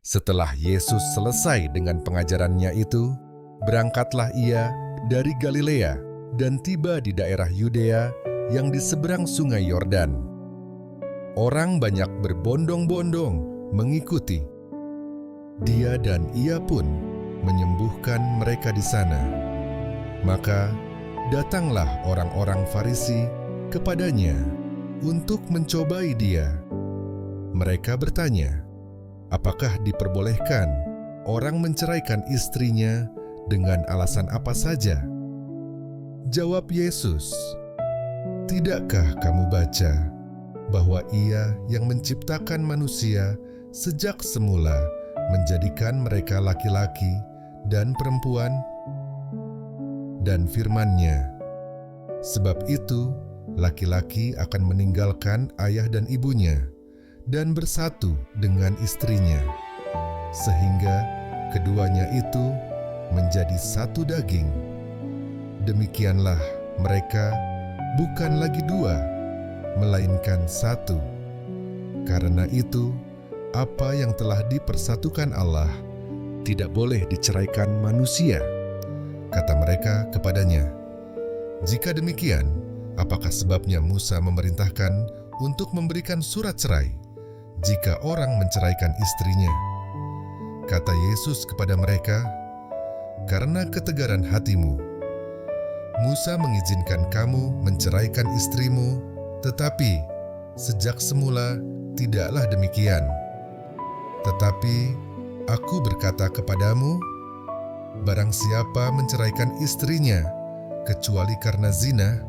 Setelah Yesus selesai dengan pengajarannya itu, berangkatlah ia dari Galilea dan tiba di daerah Yudea yang di seberang sungai Yordan. Orang banyak berbondong-bondong mengikuti. Dia dan ia pun menyembuhkan mereka di sana. Maka datanglah orang-orang Farisi kepadanya untuk mencobai dia. Mereka bertanya, apakah diperbolehkan orang menceraikan istrinya dengan alasan apa saja? Jawab Yesus, "Tidakkah kamu baca bahwa Ia yang menciptakan manusia sejak semula menjadikan mereka laki-laki dan perempuan? Dan firman-Nya, sebab itu laki-laki akan meninggalkan ayah dan ibunya dan bersatu dengan istrinya, sehingga keduanya itu menjadi satu daging. Demikianlah mereka bukan lagi dua, melainkan satu. Karena itu, apa yang telah dipersatukan Allah tidak boleh diceraikan manusia." Kata mereka kepadanya, "Jika demikian, apakah sebabnya Musa memerintahkan untuk memberikan surat cerai jika orang menceraikan istrinya?" Kata Yesus kepada mereka, "Karena ketegaran hatimu, Musa mengizinkan kamu menceraikan istrimu, tetapi sejak semula tidaklah demikian. Tetapi Aku berkata kepadamu, barang siapa menceraikan istrinya kecuali karena zina,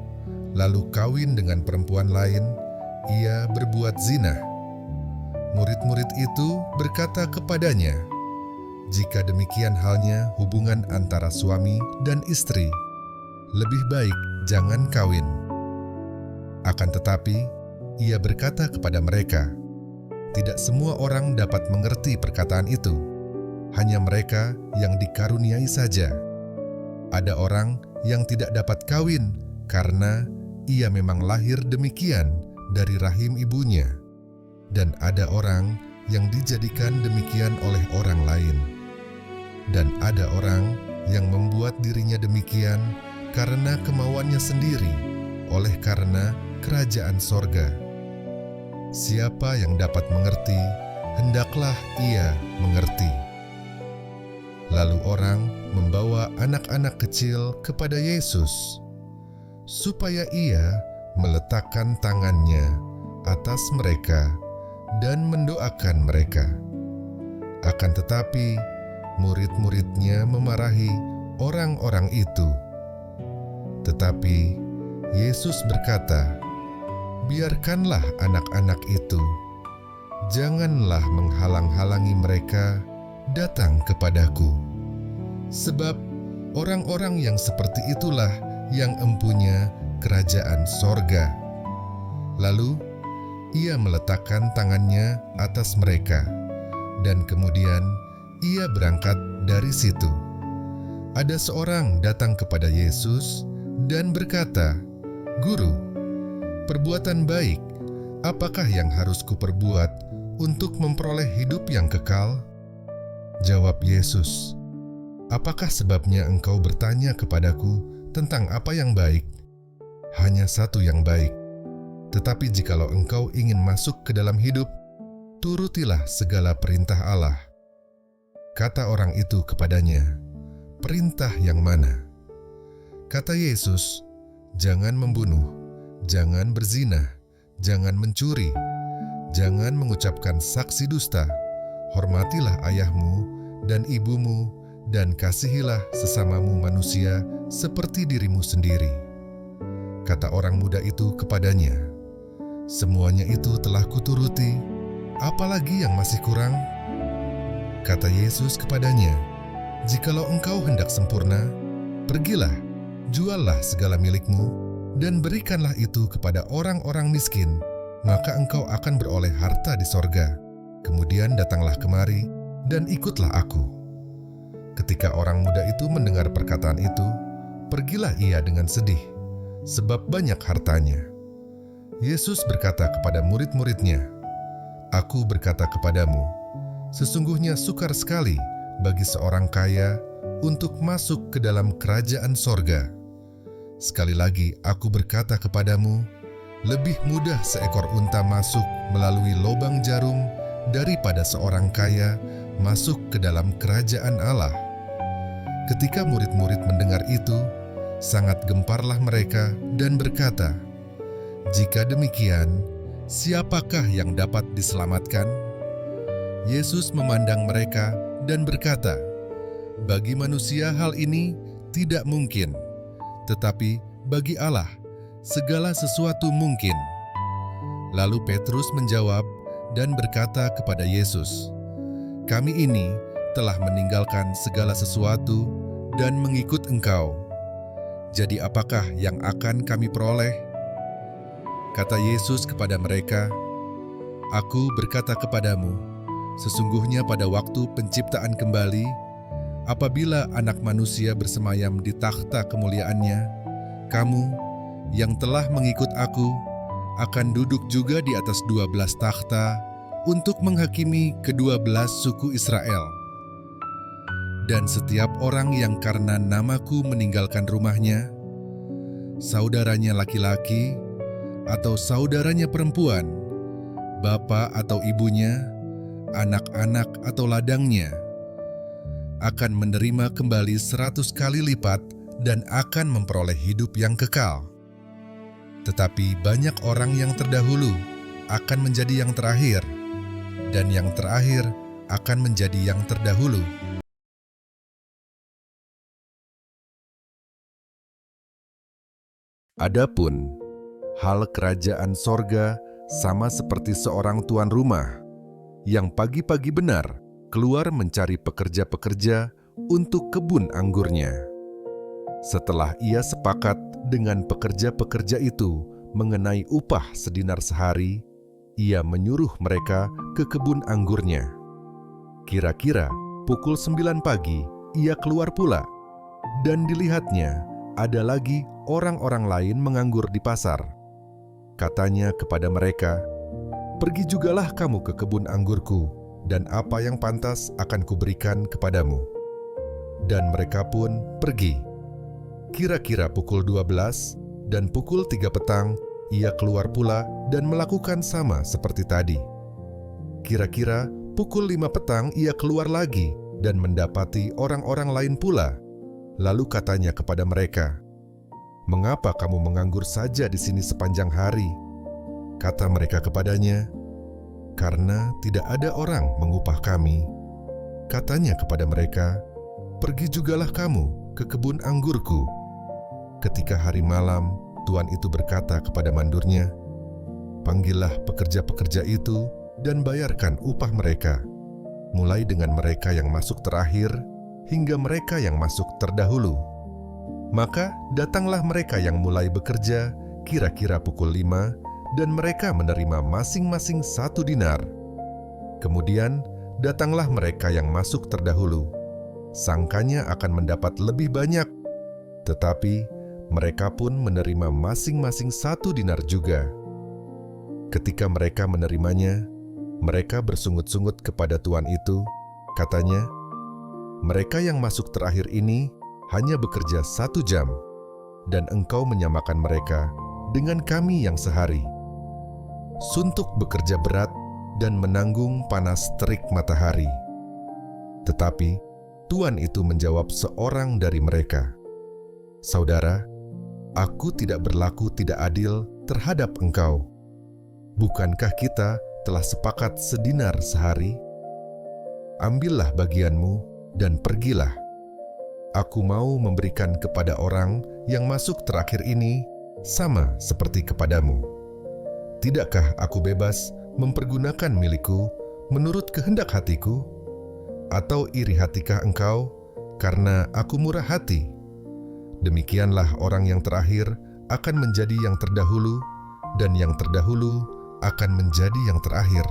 lalu kawin dengan perempuan lain, ia berbuat zina." Murid-murid itu berkata kepadanya, "Jika demikian halnya hubungan antara suami dan istri, lebih baik jangan kawin." Akan tetapi, ia berkata kepada mereka, "Tidak semua orang dapat mengerti perkataan itu, hanya mereka yang dikaruniai saja. Ada orang yang tidak dapat kawin karena ia memang lahir demikian dari rahim ibunya, dan ada orang yang dijadikan demikian oleh orang lain, dan ada orang yang membuat dirinya demikian karena kemauannya sendiri, oleh karena kerajaan sorga. Siapa yang dapat mengerti, hendaklah ia mengerti." Lalu orang membawa anak-anak kecil kepada Yesus, supaya ia meletakkan tangannya atas mereka dan mendoakan mereka. Akan tetapi, murid-muridnya memarahi orang-orang itu. Tetapi Yesus berkata, "Biarkanlah anak-anak itu, janganlah menghalang-halangi mereka datang kepadaku. Sebab orang-orang yang seperti itulah yang empunya kerajaan sorga." Lalu ia meletakkan tangannya atas mereka, dan kemudian ia berangkat dari situ. Ada seorang datang kepada Yesus dan berkata, "Guru, perbuatan baik, apakah yang harus kuperbuat untuk memperoleh hidup yang kekal?" Jawab Yesus, "Apakah sebabnya engkau bertanya kepadaku tentang apa yang baik? Hanya satu yang baik. Tetapi jikalau engkau ingin masuk ke dalam hidup, turutilah segala perintah Allah." Kata orang itu kepadanya, "Perintah yang mana?" Kata Yesus, "Jangan membunuh, jangan berzina, jangan mencuri, jangan mengucapkan saksi dusta, hormatilah ayahmu dan ibumu, dan kasihilah sesamamu manusia seperti dirimu sendiri." Kata orang muda itu kepadanya, "Semuanya itu telah kuturuti, apalagi yang masih kurang?" Kata Yesus kepadanya, "Jikalau engkau hendak sempurna, pergilah, juallah segala milikmu, dan berikanlah itu kepada orang-orang miskin, maka engkau akan beroleh harta di sorga. Kemudian datanglah kemari, dan ikutlah aku." Ketika orang muda itu mendengar perkataan itu, pergilah ia dengan sedih, sebab banyak hartanya. Yesus berkata kepada murid-muridnya, "Aku berkata kepadamu, Sesungguhnya sukar sekali bagi seorang kaya untuk masuk ke dalam kerajaan sorga. Sekali lagi aku berkata kepadamu, lebih mudah seekor unta masuk melalui lubang jarum daripada seorang kaya masuk ke dalam kerajaan Allah." Ketika murid-murid mendengar itu, sangat gemparlah mereka dan berkata, "Jika demikian, siapakah yang dapat diselamatkan?" Yesus memandang mereka dan berkata, "Bagi manusia hal ini tidak mungkin, tetapi bagi Allah segala sesuatu mungkin." Lalu Petrus menjawab dan berkata kepada Yesus, "Kami ini telah meninggalkan segala sesuatu dan mengikut Engkau. Jadi apakah yang akan kami peroleh?" Kata Yesus kepada mereka, "Aku berkata kepadamu, sesungguhnya pada waktu penciptaan kembali, apabila Anak Manusia bersemayam di takhta kemuliaannya, kamu yang telah mengikut Aku akan duduk juga di atas 12 takhta untuk menghakimi ke-12 suku Israel. Dan setiap orang yang karena namaku meninggalkan rumahnya, saudaranya laki-laki atau saudaranya perempuan, bapa atau ibunya, anak-anak atau ladangnya, akan menerima kembali 100 kali lipat dan akan memperoleh hidup yang kekal. Tetapi banyak orang yang terdahulu akan menjadi yang terakhir, dan yang terakhir akan menjadi yang terdahulu." Adapun hal kerajaan sorga sama seperti seorang tuan rumah yang pagi-pagi benar keluar mencari pekerja-pekerja untuk kebun anggurnya. Setelah ia sepakat dengan pekerja-pekerja itu mengenai upah sedinar sehari, ia menyuruh mereka ke kebun anggurnya. Kira-kira pukul 9 pagi ia keluar pula, dan dilihatnya ada lagi orang-orang lain menganggur di pasar. Katanya kepada mereka, "Pergi jugalah kamu ke kebun anggurku, dan apa yang pantas akan kuberikan kepadamu." Dan mereka pun pergi. Kira-kira pukul 12 dan pukul 3 petang, ia keluar pula dan melakukan sama seperti tadi. Kira-kira pukul 5 petang ia keluar lagi dan mendapati orang-orang lain pula. Lalu katanya kepada mereka, "Mengapa kamu menganggur saja di sini sepanjang hari?" Kata mereka kepadanya, "Karena tidak ada orang mengupah kami." Katanya kepada mereka, "Pergi jugalah kamu ke kebun anggurku." Ketika hari malam, tuan itu berkata kepada mandurnya, "Panggillah pekerja-pekerja itu dan bayarkan upah mereka, mulai dengan mereka yang masuk terakhir hingga mereka yang masuk terdahulu." Maka datanglah mereka yang mulai bekerja kira-kira pukul 5, dan mereka menerima masing-masing 1 dinar. Kemudian datanglah mereka yang masuk terdahulu. Sangkanya akan mendapat lebih banyak, tetapi mereka pun menerima masing-masing 1 dinar juga. Ketika mereka menerimanya, mereka bersungut-sungut kepada tuan itu. Katanya, "Mereka yang masuk terakhir ini hanya bekerja 1 jam, dan engkau menyamakan mereka dengan kami yang sehari. Suntuk bekerja berat dan menanggung panas terik matahari." Tetapi tuan itu menjawab seorang dari mereka, "Saudara, aku tidak berlaku tidak adil terhadap engkau. Bukankah kita telah sepakat sedinar sehari? Ambillah bagianmu dan pergilah. Aku mau memberikan kepada orang yang masuk terakhir ini sama seperti kepadamu. Tidakkah aku bebas mempergunakan milikku menurut kehendak hatiku? Atau iri hatikah engkau karena aku murah hati? Demikianlah orang yang terakhir akan menjadi yang terdahulu, dan yang terdahulu akan menjadi yang terakhir."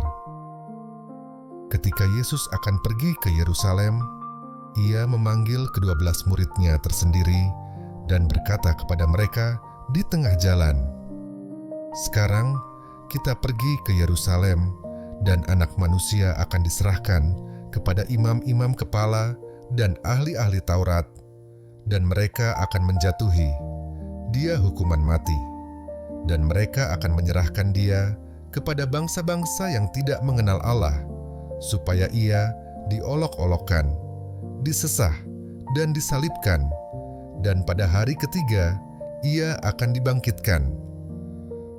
Ketika Yesus akan pergi ke Yerusalem, ia memanggil ke-12 muridnya tersendiri dan berkata kepada mereka di tengah jalan, "Sekarang kita pergi ke Yerusalem, dan Anak Manusia akan diserahkan kepada imam-imam kepala dan ahli-ahli Taurat, dan mereka akan menjatuhi dia hukuman mati, dan mereka akan menyerahkan dia kepada bangsa-bangsa yang tidak mengenal Allah, supaya ia diolok-olokkan, disesah, dan disalibkan, dan pada hari ketiga ia akan dibangkitkan.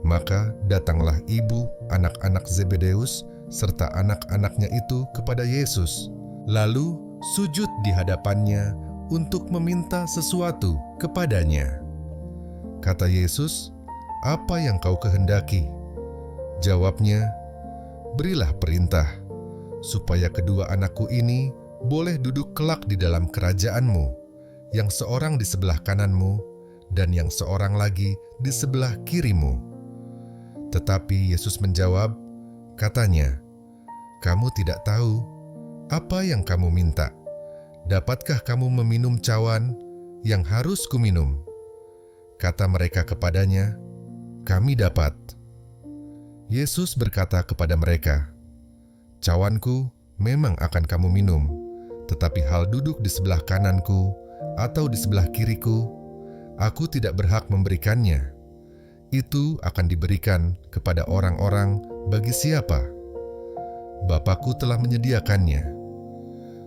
Maka datanglah ibu anak-anak Zebedeus serta anak-anaknya itu kepada Yesus, lalu sujud di hadapannya untuk meminta sesuatu kepadanya. Kata Yesus, "Apa yang kau kehendaki?" Jawabnya, "Berilah perintah, supaya kedua anakku ini boleh duduk kelak di dalam kerajaanmu, yang seorang di sebelah kananmu, dan yang seorang lagi di sebelah kirimu." Tetapi Yesus menjawab, katanya, "Kamu tidak tahu apa yang kamu minta. Dapatkah kamu meminum cawan yang harus kuminum?" Kata mereka kepadanya, "Kami dapat." Yesus berkata kepada mereka, "Cawanku memang akan kamu minum, tetapi hal duduk di sebelah kananku atau di sebelah kiriku, aku tidak berhak memberikannya. Itu akan diberikan kepada orang-orang bagi siapa Bapakku telah menyediakannya."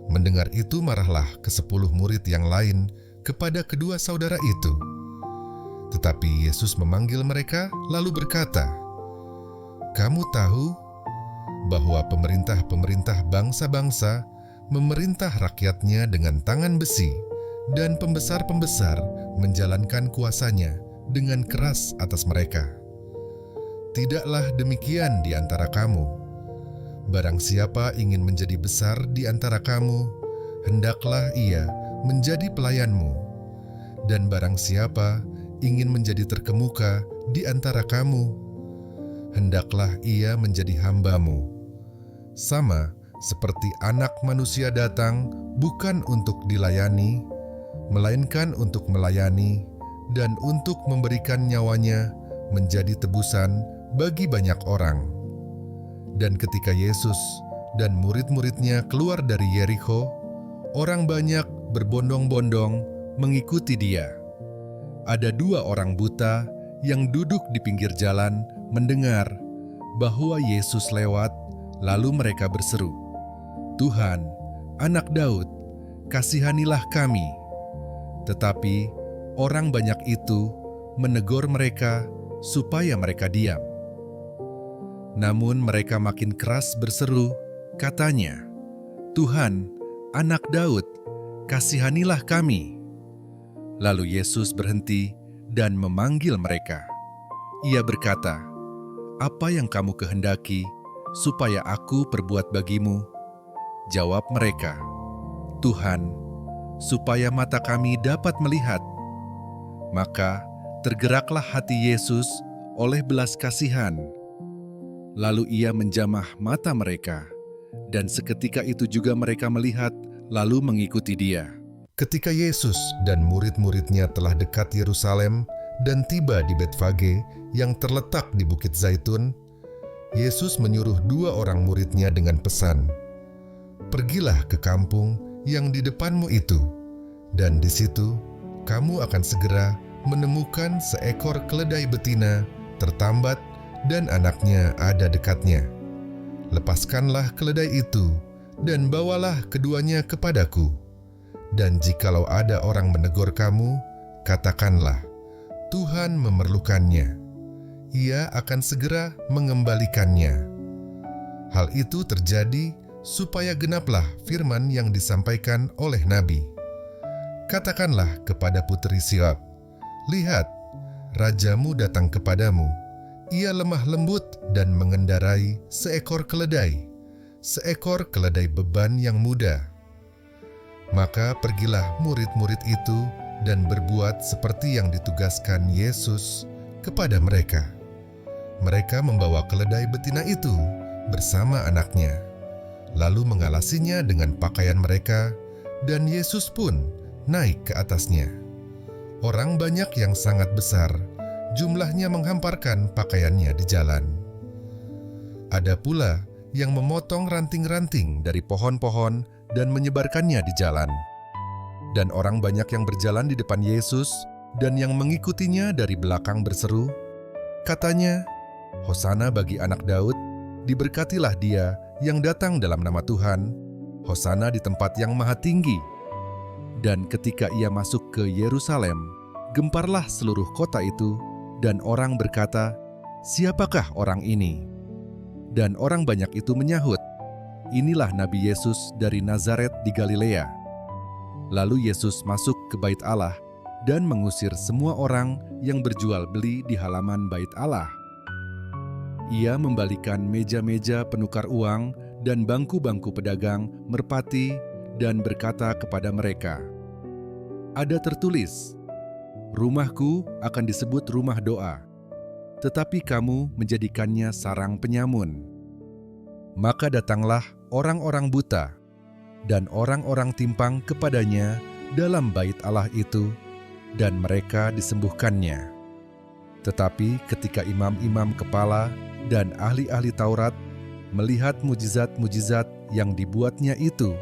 Mendengar itu marahlah ke-10 murid yang lain kepada kedua saudara itu. Tetapi Yesus memanggil mereka lalu berkata, "Kamu tahu bahwa pemerintah-pemerintah bangsa-bangsa memerintah rakyatnya dengan tangan besi, dan pembesar-pembesar menjalankan kuasanya dengan keras atas mereka. Tidaklah demikian di antara kamu. Barang siapa ingin menjadi besar di antara kamu, hendaklah ia menjadi pelayanmu. Dan barang siapa ingin menjadi terkemuka di antara kamu, hendaklah ia menjadi hambamu. Sama seperti Anak Manusia datang bukan untuk dilayani, melainkan untuk melayani dan untuk memberikan nyawanya menjadi tebusan bagi banyak orang." Dan ketika Yesus dan murid-muridnya keluar dari Yerikho, orang banyak berbondong-bondong mengikuti dia. Ada 2 orang buta yang duduk di pinggir jalan mendengar bahwa Yesus lewat, lalu mereka berseru, "Tuhan, Anak Daud, kasihanilah kami." Tetapi orang banyak itu menegur mereka supaya mereka diam. Namun mereka makin keras berseru, katanya, "Tuhan, Anak Daud, kasihanilah kami." Lalu Yesus berhenti dan memanggil mereka. Ia berkata, "Apa yang kamu kehendaki supaya aku perbuat bagimu?" Jawab mereka, "Tuhan, supaya mata kami dapat melihat." Maka tergeraklah hati Yesus oleh belas kasihan. Lalu ia menjamah mata mereka, dan seketika itu juga mereka melihat lalu mengikuti dia. Ketika Yesus dan murid-muridnya telah dekat Yerusalem dan tiba di Betfage yang terletak di Bukit Zaitun, Yesus menyuruh 2 orang muridnya dengan pesan, "Pergilah ke kampung yang di depanmu itu, dan di situ kamu akan segera menemukan seekor keledai betina tertambat dan anaknya ada dekatnya. Lepaskanlah keledai itu dan bawalah keduanya kepadaku. Dan jikalau ada orang menegur kamu, katakanlah, Tuhan memerlukannya. Ia akan segera mengembalikannya." Hal itu terjadi supaya genaplah firman yang disampaikan oleh Nabi. "Katakanlah kepada putri Siab, lihat, rajamu datang kepadamu. Ia lemah lembut dan mengendarai seekor keledai beban yang muda." Maka pergilah murid-murid itu dan berbuat seperti yang ditugaskan Yesus kepada mereka. Mereka membawa keledai betina itu bersama anaknya, lalu mengalasinya dengan pakaian mereka, dan Yesus pun naik ke atasnya. Orang banyak yang sangat besar, jumlahnya menghamparkan pakaiannya di jalan. Ada pula yang memotong ranting-ranting dari pohon-pohon dan menyebarkannya di jalan. Dan orang banyak yang berjalan di depan Yesus dan yang mengikutinya dari belakang berseru, katanya, "Hosana bagi anak Daud, diberkatilah dia yang datang dalam nama Tuhan, Hosana di tempat yang maha tinggi." Dan ketika ia masuk ke Yerusalem, gemparlah seluruh kota itu, dan orang berkata, "Siapakah orang ini?" Dan orang banyak itu menyahut, "Inilah Nabi Yesus dari Nazaret di Galilea." Lalu Yesus masuk ke bait Allah dan mengusir semua orang yang berjual beli di halaman bait Allah. Ia membalikan meja-meja penukar uang dan bangku-bangku pedagang merpati dan berkata kepada mereka, "Ada tertulis, rumahku akan disebut rumah doa, tetapi kamu menjadikannya sarang penyamun." Maka datanglah orang-orang buta dan orang-orang timpang kepadanya dalam bait Allah itu, dan mereka disembuhkannya. Tetapi ketika imam-imam kepala dan ahli-ahli Taurat melihat mujizat-mujizat yang dibuatnya itu,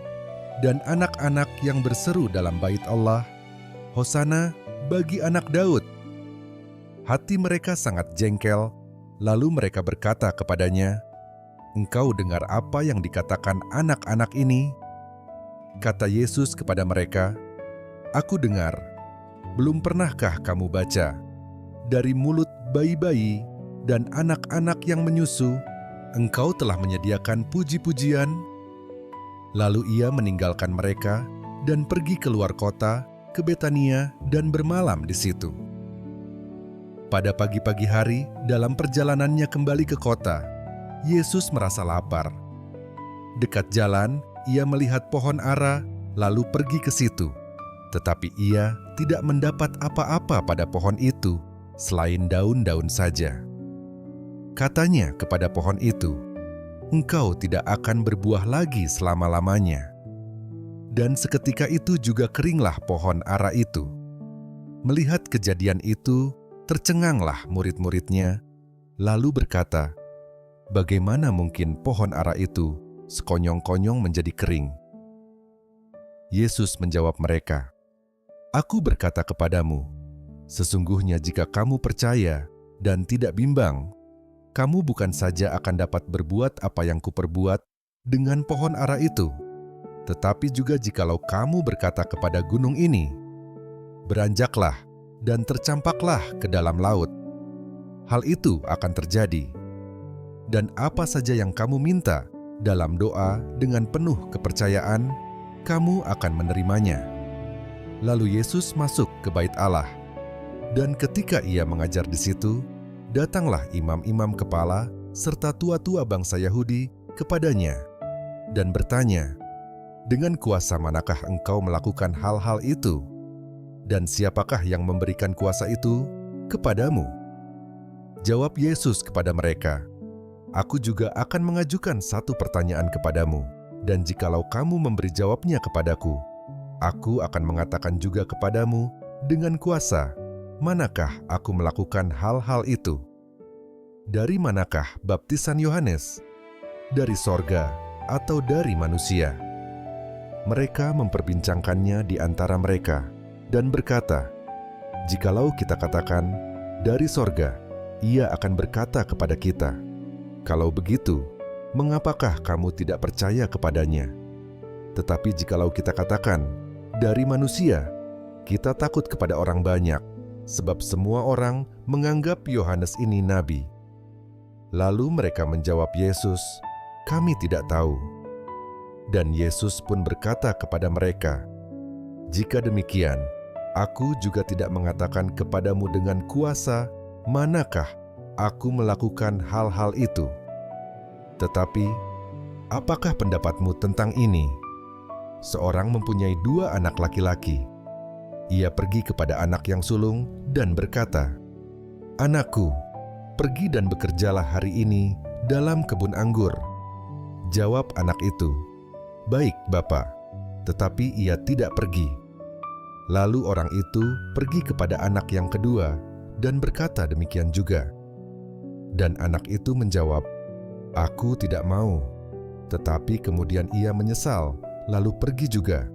dan anak-anak yang berseru dalam bait Allah, "Hosana bagi anak Daud," hati mereka sangat jengkel, lalu mereka berkata kepadanya, "Engkau dengar apa yang dikatakan anak-anak ini?" Kata Yesus kepada mereka, "Aku dengar. Belum pernahkah kamu baca, dari mulut bayi-bayi dan anak-anak yang menyusu, Engkau telah menyediakan puji-pujian?" Lalu ia meninggalkan mereka dan pergi keluar kota ke Betania dan bermalam di situ. Pada pagi-pagi hari, dalam perjalanannya kembali ke kota, Yesus merasa lapar. Dekat jalan, ia melihat pohon ara, lalu pergi ke situ. Tetapi ia tidak mendapat apa-apa pada pohon itu, selain daun-daun saja. Katanya kepada pohon itu, "Engkau tidak akan berbuah lagi selama-lamanya." Dan seketika itu juga keringlah pohon ara itu. Melihat kejadian itu, tercenganglah murid-muridnya, lalu berkata, "Bagaimana mungkin pohon ara itu sekonyong-konyong menjadi kering?" Yesus menjawab mereka, "Aku berkata kepadamu, sesungguhnya jika kamu percaya dan tidak bimbang, kamu bukan saja akan dapat berbuat apa yang kuperbuat dengan pohon ara itu, tetapi juga jikalau kamu berkata kepada gunung ini, 'Beranjaklah dan tercampaklah ke dalam laut,' hal itu akan terjadi. Dan apa saja yang kamu minta dalam doa dengan penuh kepercayaan, kamu akan menerimanya." Lalu Yesus masuk ke bait Allah, dan ketika ia mengajar di situ, datanglah imam-imam kepala serta tua-tua bangsa Yahudi kepadanya dan bertanya, "Dengan kuasa manakah engkau melakukan hal-hal itu? Dan siapakah yang memberikan kuasa itu kepadamu?" Jawab Yesus kepada mereka, "Aku juga akan mengajukan satu pertanyaan kepadamu, dan jikalau kamu memberi jawabnya kepadaku, aku akan mengatakan juga kepadamu dengan kuasa manakah aku melakukan hal-hal itu. Dari manakah baptisan Yohanes? Dari sorga atau dari manusia?" Mereka memperbincangkannya di antara mereka dan berkata, "Jikalau kita katakan dari sorga, ia akan berkata kepada kita, 'Kalau begitu, mengapakah kamu tidak percaya kepadanya?' Tetapi jikalau kita katakan dari manusia, kita takut kepada orang banyak, sebab semua orang menganggap Yohanes ini nabi." Lalu mereka menjawab Yesus, "Kami tidak tahu." Dan Yesus pun berkata kepada mereka, "Jika demikian, aku juga tidak mengatakan kepadamu dengan kuasa manakah aku melakukan hal-hal itu. Tetapi, apakah pendapatmu tentang ini? Seorang mempunyai 2 anak laki-laki. Ia pergi kepada anak yang sulung dan berkata, 'Anakku, pergi dan bekerjalah hari ini dalam kebun anggur.' Jawab anak itu, 'Baik, Bapa,' tetapi ia tidak pergi. Lalu orang itu pergi kepada anak yang kedua dan berkata demikian juga. Dan anak itu menjawab, 'Aku tidak mau,' Tetapi kemudian ia menyesal, lalu pergi juga.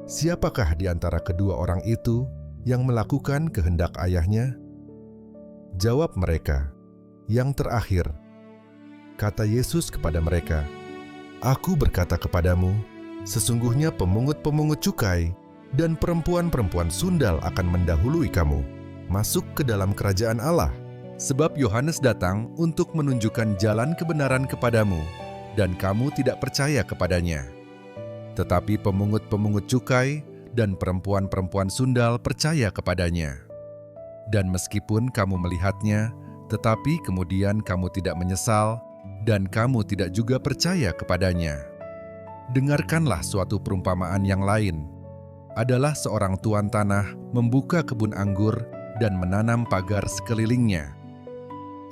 Siapakah di antara kedua orang itu yang melakukan kehendak ayahnya? Jawab mereka, "Yang terakhir." Kata Yesus kepada mereka, "Aku berkata kepadamu, sesungguhnya pemungut-pemungut cukai dan perempuan-perempuan sundal akan mendahului kamu masuk ke dalam kerajaan Allah. Sebab Yohanes datang untuk menunjukkan jalan kebenaran kepadamu, dan kamu tidak percaya kepadanya. Tetapi pemungut-pemungut cukai dan perempuan-perempuan sundal percaya kepadanya. Dan meskipun kamu melihatnya, tetapi kemudian kamu tidak menyesal, dan kamu tidak juga percaya kepadanya. Dengarkanlah suatu perumpamaan yang lain. Adalah seorang tuan tanah membuka kebun anggur dan menanam pagar sekelilingnya.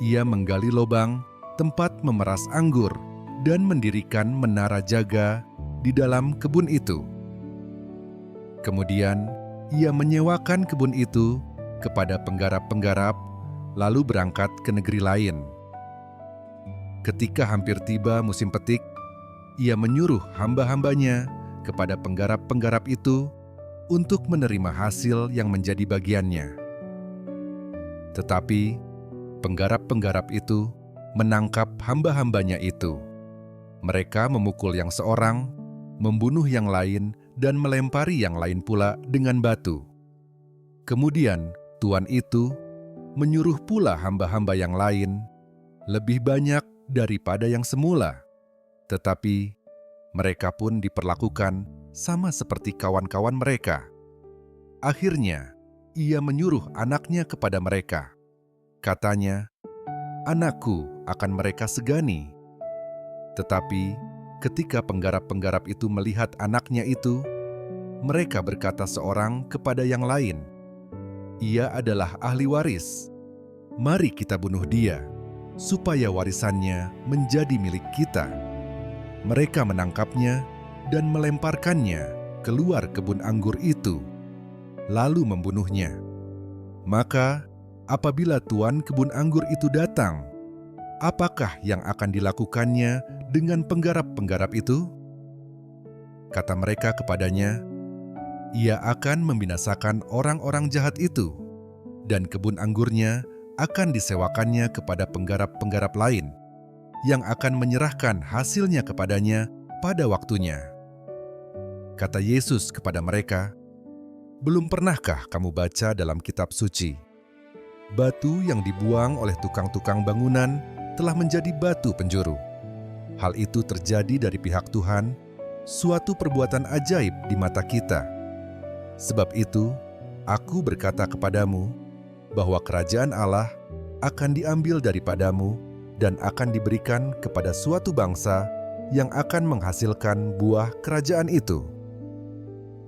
Ia menggali lubang, tempat memeras anggur, dan mendirikan menara jaga di dalam kebun itu. Kemudian, ia menyewakan kebun itu kepada penggarap-penggarap, lalu berangkat ke negeri lain. Ketika hampir tiba musim petik, ia menyuruh hamba-hambanya kepada penggarap-penggarap itu untuk menerima hasil yang menjadi bagiannya. Tetapi penggarap-penggarap itu menangkap hamba-hambanya itu. Mereka memukul yang seorang, membunuh yang lain, dan melempari yang lain pula dengan batu. Kemudian tuan itu menyuruh pula hamba-hamba yang lain, lebih banyak daripada yang semula. Tetapi mereka pun diperlakukan sama seperti kawan-kawan mereka. Akhirnya, ia menyuruh anaknya kepada mereka. Katanya, "Anakku akan mereka segani." Tetapi ketika penggarap-penggarap itu melihat anaknya itu, mereka berkata seorang kepada yang lain, "Ia adalah ahli waris. Mari kita bunuh dia, supaya warisannya menjadi milik kita." Mereka menangkapnya dan melemparkannya keluar kebun anggur itu, lalu membunuhnya. Maka, apabila tuan kebun anggur itu datang, apakah yang akan dilakukannya dengan penggarap-penggarap itu? Kata mereka kepadanya, "Ia akan membinasakan orang-orang jahat itu, dan kebun anggurnya akan disewakannya kepada penggarap-penggarap lain, yang akan menyerahkan hasilnya kepadanya pada waktunya." Kata Yesus kepada mereka, "Belum pernahkah kamu baca dalam kitab suci? Batu yang dibuang oleh tukang-tukang bangunan telah menjadi batu penjuru. Hal itu terjadi dari pihak Tuhan, suatu perbuatan ajaib di mata kita. Sebab itu, aku berkata kepadamu, bahwa kerajaan Allah akan diambil daripadamu dan akan diberikan kepada suatu bangsa yang akan menghasilkan buah kerajaan itu.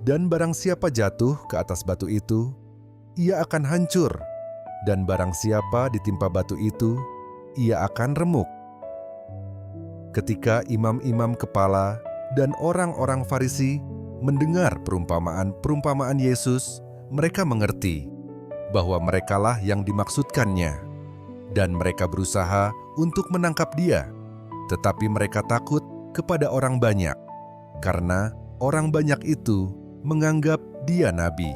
Dan barang siapa jatuh ke atas batu itu, ia akan hancur, dan barang siapa ditimpa batu itu, ia akan remuk." Ketika imam-imam kepala dan orang-orang Farisi mendengar perumpamaan-perumpamaan Yesus, mereka mengerti bahwa merekalah yang dimaksudkannya, dan mereka berusaha untuk menangkap dia. Tetapi mereka takut kepada orang banyak, karena orang banyak itu menganggap dia nabi.